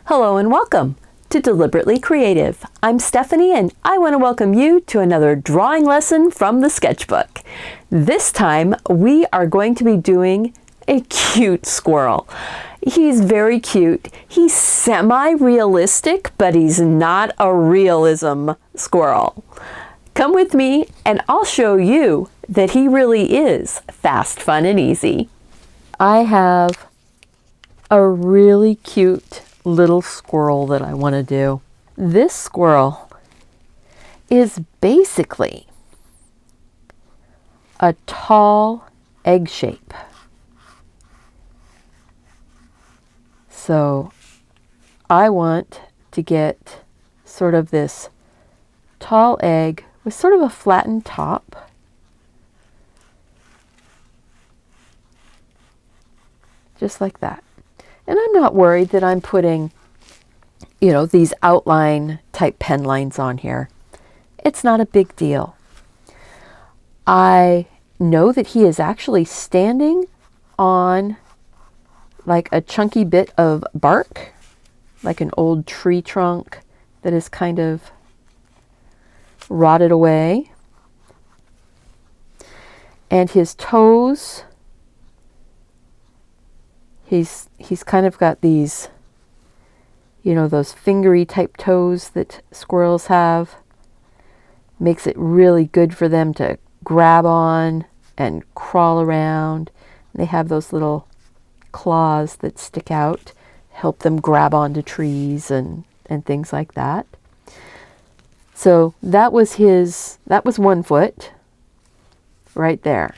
Hello and welcome to Deliberately Creative. I'm Stephanie and I want to welcome you to another drawing lesson from the sketchbook. This time we are going to be doing a cute squirrel. He's very cute. He's semi-realistic, but he's not a realism squirrel. Come with me and I'll show you that he really is fast, fun, and easy. I have a really cute little squirrel that I want to do. This squirrel is basically a tall egg shape. So I want to get sort of this tall egg with sort of a flattened top. Just like that. And I'm not worried that I'm putting, these outline type pen lines on here. It's not a big deal. I know that he is actually standing on like a chunky bit of bark, like an old tree trunk that is kind of rotted away. And his toes, he's kind of got these, those fingery type toes that squirrels have. Makes it really good for them to grab on and crawl around. They have those little claws that stick out, help them grab onto trees and things like that. So that was one foot right there.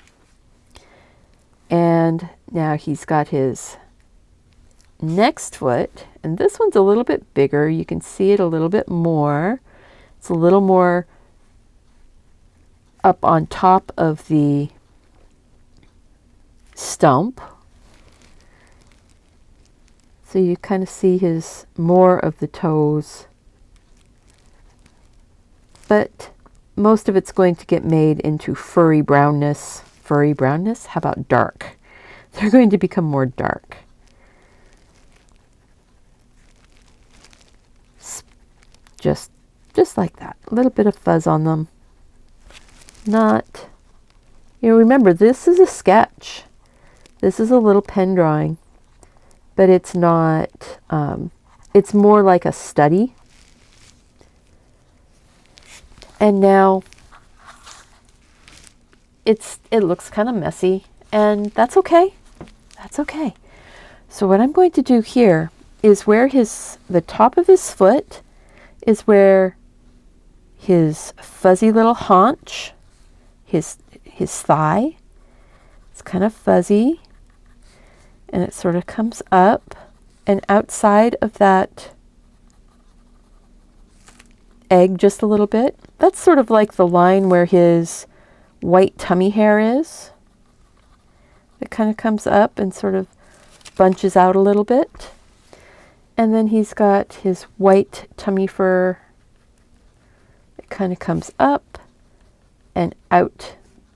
And now he's got his next foot, and this one's a little bit bigger. You can see it a little bit more. It's a little more up on top of the stump. So you kind of see more of the toes. But most of it's going to get made into furry brownness. Furry brownness? How about dark? They're going to become more dark. Just like that. A little bit of fuzz on them. Not, remember, this is a sketch. This is a little pen drawing. But it's not, it's more like a study. And now it looks kind of messy, and that's okay. That's okay. So what I'm going to do here is where the top of his foot is where his fuzzy little haunch, his thigh, it's kind of fuzzy, and it sort of comes up, and outside of that egg just a little bit. That's sort of like the line where his white tummy hair is. It kind of comes up and sort of bunches out a little bit. And then he's got his white tummy fur. It kind of comes up and out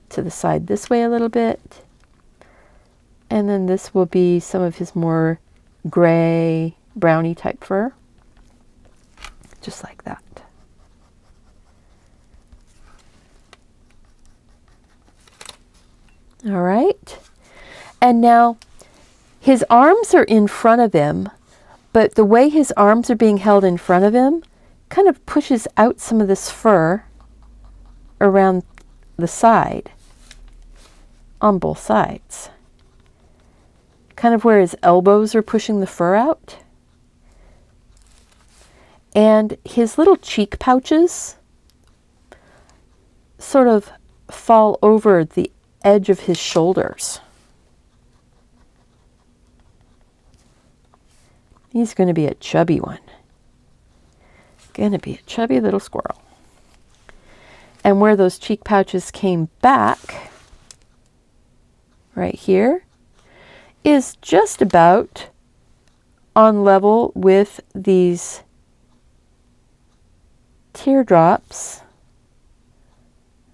to the side this way a little bit. And then this will be some of his more gray, browny type fur. Just like that. All right. And now his arms are in front of him, but the way his arms are being held in front of him kind of pushes out some of this fur around the side, on both sides. Kind of where his elbows are pushing the fur out. And his little cheek pouches sort of fall over the edge of his shoulders. He's going to be a chubby one. Going to be a chubby little squirrel. And where those cheek pouches came back, right here, is just about on level with these teardrops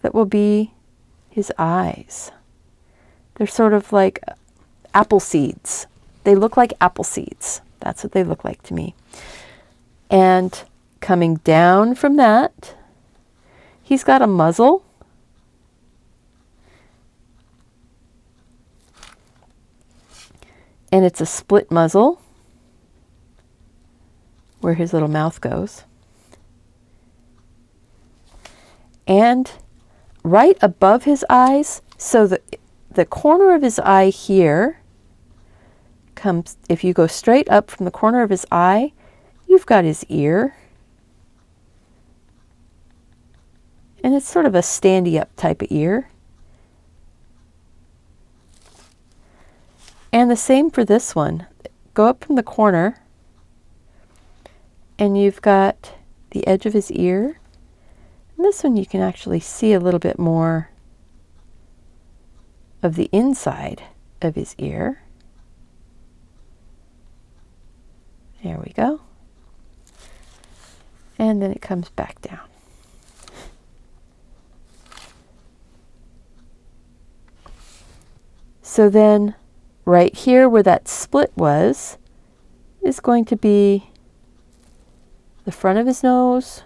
that will be his eyes. They're sort of like apple seeds. They look like apple seeds. That's what they look like to me. And coming down from that, he's got a muzzle. And it's a split muzzle where his little mouth goes. And right above his eyes, so the corner of his eye here comes, if you go straight up from the corner of his eye, you've got his ear. And it's sort of a standy up type of ear. And the same for this one. Go up from the corner and you've got the edge of his ear. And this one you can actually see a little bit more of the inside of his ear. There we go. And then it comes back down. So then right here where that split was is going to be the front of his nose.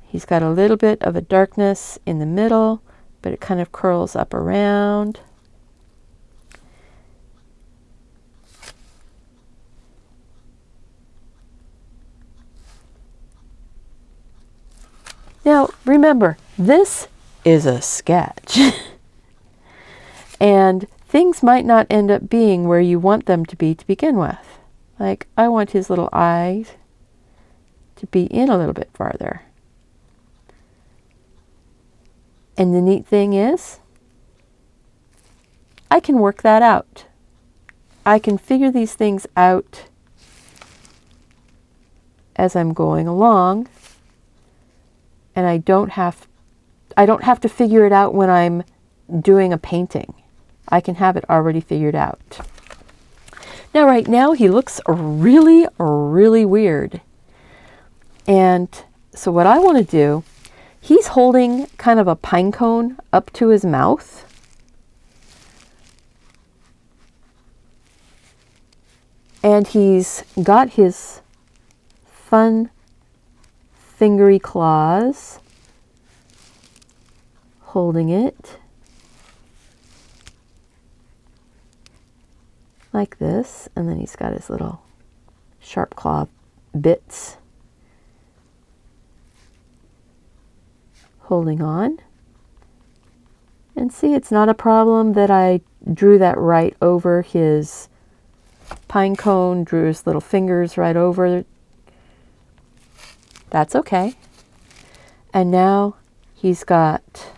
He's got a little bit of a darkness in the middle, but it kind of curls up around. Now, remember, this is a sketch. And things might not end up being where you want them to be to begin with. Like, I want his little eyes to be in a little bit farther. And the neat thing is, I can work that out. I can figure these things out as I'm going along, and I don't have to figure it out when I'm doing a painting. I can have it already figured out. Now, right now, he looks really, really weird. And so what I want to do, he's holding kind of a pine cone up to his mouth. And he's got his fun fingery claws holding it like this. And then he's got his little sharp claw bits holding on. And see, it's not a problem that I drew that right over his pine cone, drew his little fingers right over. That's okay. And now he's got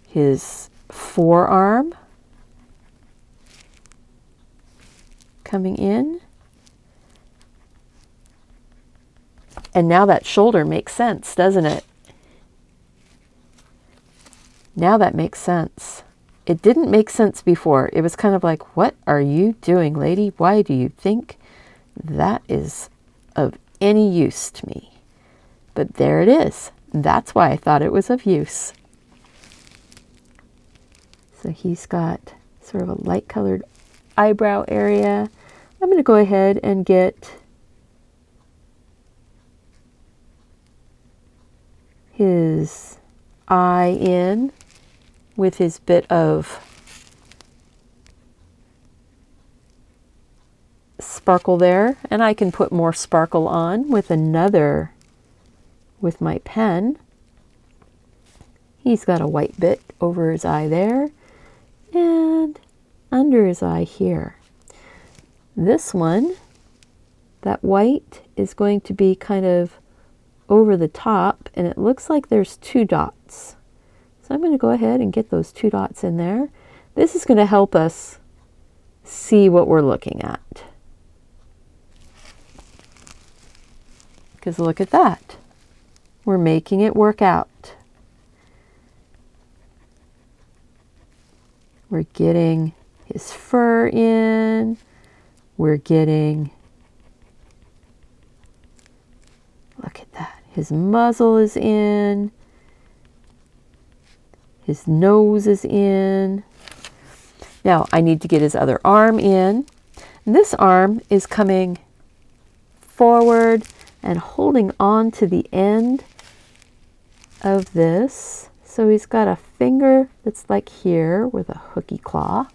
his forearm coming in. And now that shoulder makes sense, doesn't it? Now that makes sense. It didn't make sense before. It was kind of like, what are you doing, lady? Why do you think that is of any use to me? But there it is. That's why I thought it was of use. So he's got sort of a light colored eyebrow area. I'm going to go ahead and get his eye in with his bit of sparkle there. And I can put more sparkle on with with my pen. He's got a white bit over his eye there and under his eye here. This one, that white, is going to be kind of over the top, and it looks like there's 2 dots. So I'm going to go ahead and get those 2 dots in there. This is going to help us see what we're looking at. Because look at that. We're making it work out. We're getting his fur in. We're getting, look at that. His muzzle is in. His nose is in. Now I need to get his other arm in. And this arm is coming forward and holding on to the end of this. So he's got a finger that's like here with a hooky claw.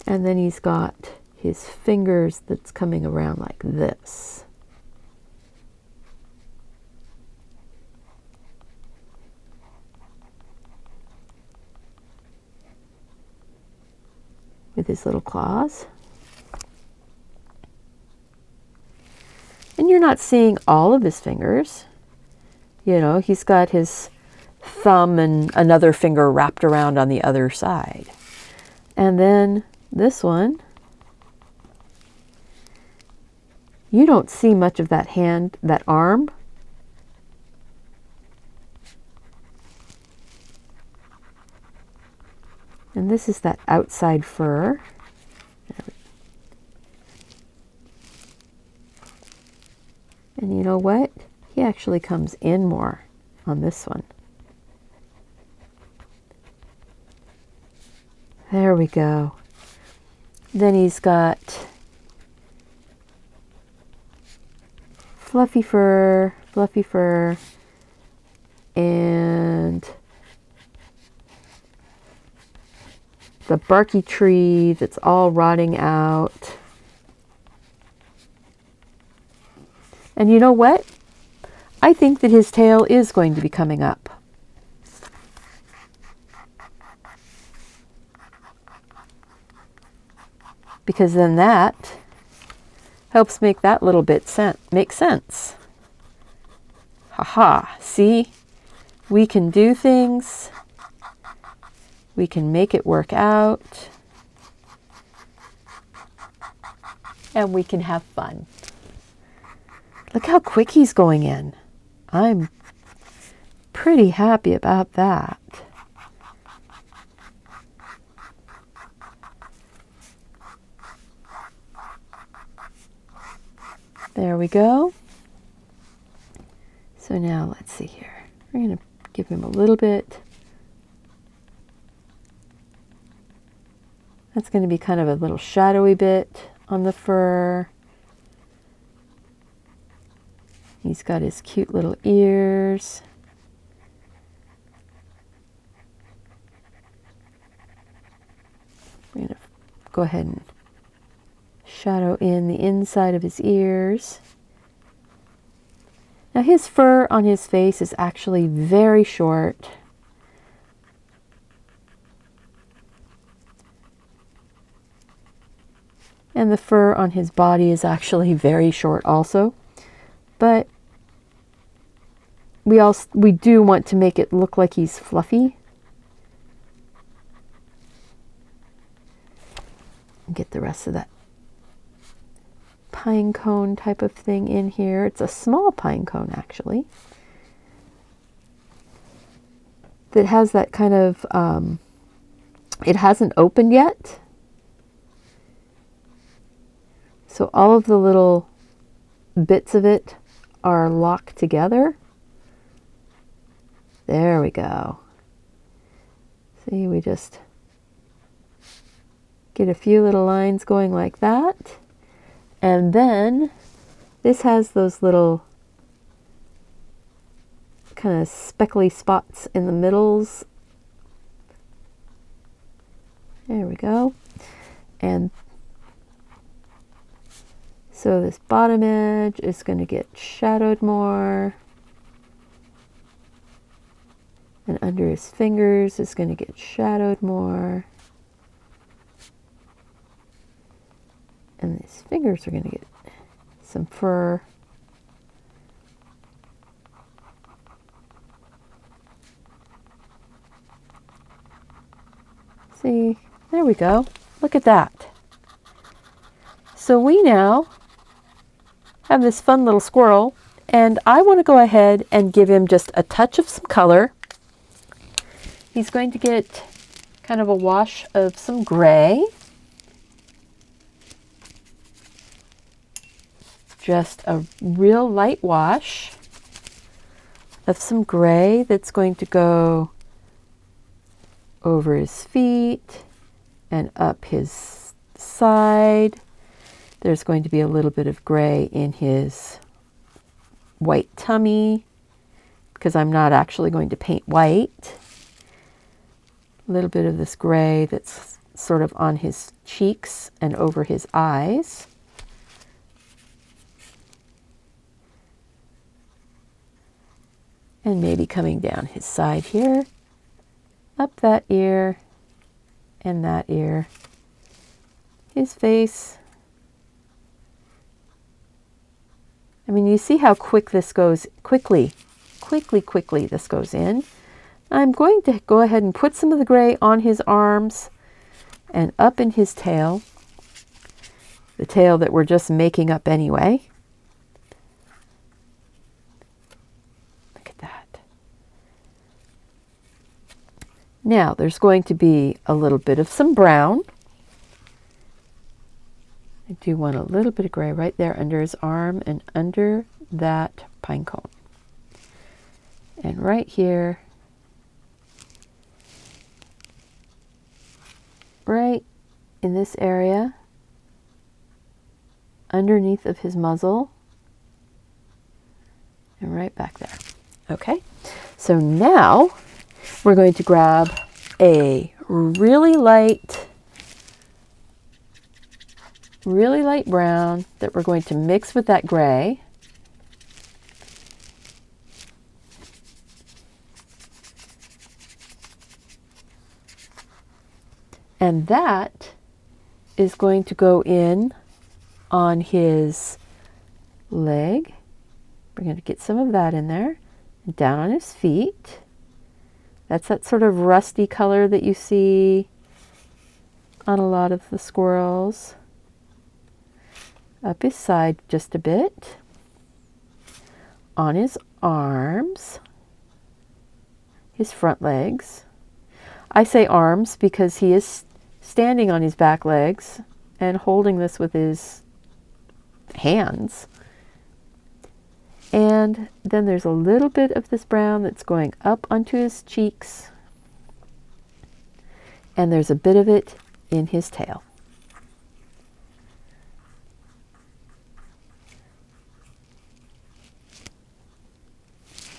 And then he's got his fingers that's coming around like this. With his little claws. And you're not seeing all of his fingers. You know, he's got his thumb and another finger wrapped around on the other side. And then this one, you don't see much of that hand, that arm. And this is that outside fur. And you know what? He actually comes in more on this one. There we go. Then he's got fluffy fur, and the barky tree that's all rotting out. And you know what? I think that his tail is going to be coming up. Because then that helps make that little bit make sense. Haha, see? We can do things. We can make it work out. And we can have fun. Look how quick he's going in. I'm pretty happy about that. There we go. So now let's see here. We're going to give him a little bit. That's going to be kind of a little shadowy bit on the fur. He's got his cute little ears. We're going to go ahead and shadow in the inside of his ears. Now his fur on his face is actually very short. And the fur on his body is actually very short also. But we do want to make it look like he's fluffy. Get the rest of that pine cone type of thing in here. It's a small pine cone actually. That has that kind of, it hasn't opened yet. So all of the little bits of it are locked together. There we go. See, we just get a few little lines going like that. And then this has those little kind of speckly spots in the middles. There we go. And so this bottom edge is going to get shadowed more. And under his fingers is going to get shadowed more. And his fingers are going to get some fur. See, there we go. Look at that. So we now have this fun little squirrel, and I want to go ahead and give him just a touch of some color. He's going to get kind of a wash of some gray. Just a real light wash of some gray that's going to go over his feet and up his side. There's going to be a little bit of gray in his white tummy, because I'm not actually going to paint white. A little bit of this gray that's sort of on his cheeks and over his eyes. And maybe coming down his side here, up that ear and that ear. His face. I mean, you see how quick this goes, quickly this goes in. I'm going to go ahead and put some of the gray on his arms and up in his tail, the tail that we're just making up anyway. Look at that. Now there's going to be a little bit of some brown. I do want a little bit of gray right there under his arm and under that pine cone. And right here, right in this area, underneath of his muzzle, and right back there. Okay, so now we're going to grab a really light brown that we're going to mix with that gray. And that is going to go in on his leg. We're going to get some of that in there. And down on his feet. That's that sort of rusty color that you see on a lot of the squirrels. Up his side just a bit. On his arms. His front legs. I say arms because he is standing on his back legs and holding this with his hands. And then there's a little bit of this brown that's going up onto his cheeks. And there's a bit of it in his tail.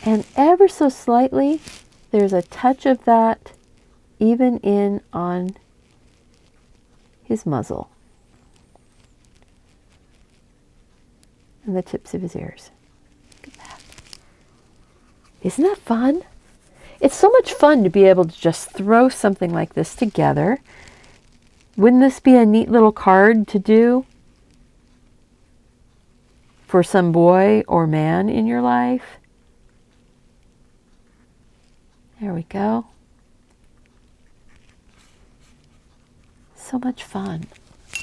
And ever so slightly, there's a touch of that even in on his muzzle and the tips of his ears. Look at that. Isn't that fun? It's so much fun to be able to just throw something like this together. Wouldn't this be a neat little card to do for some boy or man in your life? There we go. So much fun.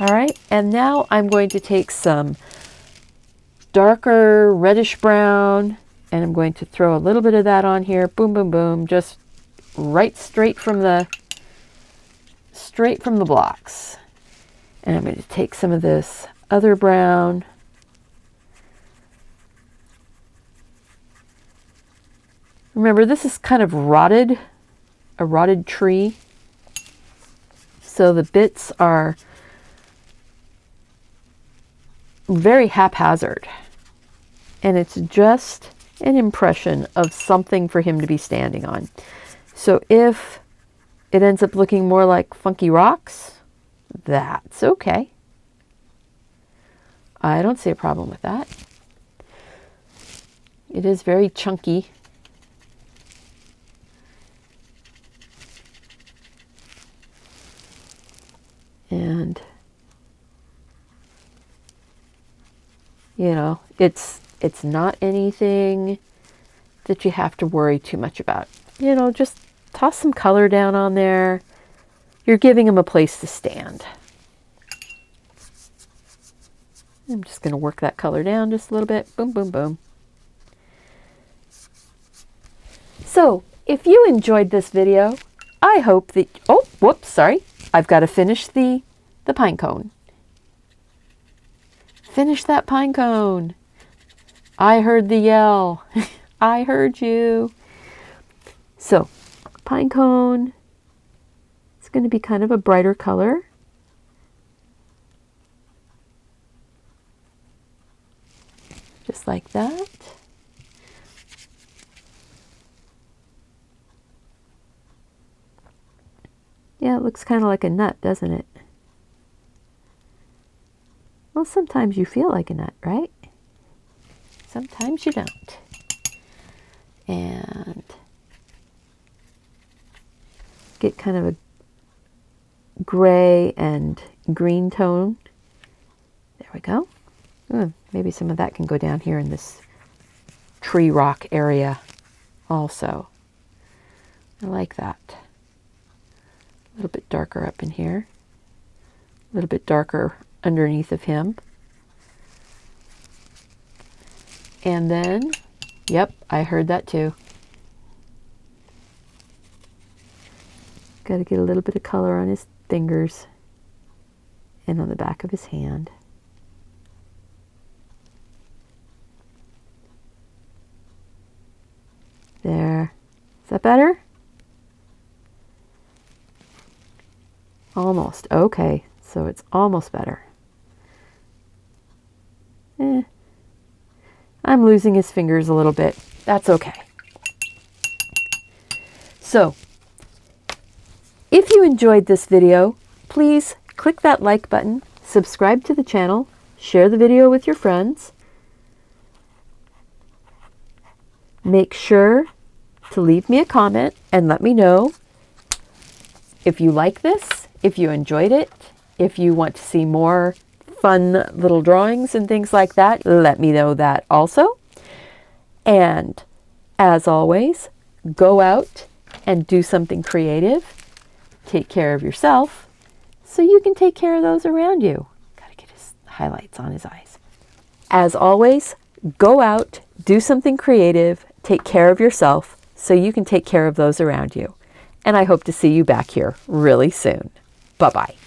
All right, and now I'm going to take some darker reddish brown and I'm going to throw a little bit of that on here. Boom, boom, boom, just right straight from the blocks. And I'm going to take some of this other brown. Remember, this is kind of rotted, a rotted tree. So the bits are very haphazard. And it's just an impression of something for him to be standing on. So if it ends up looking more like funky rocks, that's okay. I don't see a problem with that. It is very chunky. And, you know, it's not anything that you have to worry too much about. You know, just toss some color down on there. You're giving them a place to stand. I'm just going to work that color down just a little bit. Boom, boom, boom. So, if you enjoyed this video, I hope that... Oh, whoops, sorry. I've got to finish the pine cone. Finish that pine cone. I heard the yell. I heard you. So, pine cone. It's going to be kind of a brighter color. just like that. Yeah, it looks kind of like a nut, doesn't it? Well, sometimes you feel like a nut, right? Sometimes you don't. And get kind of a gray and green tone. There we go. Maybe some of that can go down here in this tree rock area also. I like that. A little bit darker up in here. A little bit darker underneath of him. And then, yep, I heard that too. Got to get a little bit of color on his fingers and on the back of his hand. There. Is that better? Almost. Okay, so it's almost better. I'm losing his fingers a little bit. That's okay. So, if you enjoyed this video, please click that like button, subscribe to the channel, share the video with your friends. Make sure to leave me a comment and let me know if you like this, if you enjoyed it, if you want to see more fun little drawings and things like that, let me know that also. And as always, go out and do something creative. Take care of yourself so you can take care of those around you. Gotta get his highlights on his eyes. As always, go out, do something creative, take care of yourself so you can take care of those around you. And I hope to see you back here really soon. Bye-bye.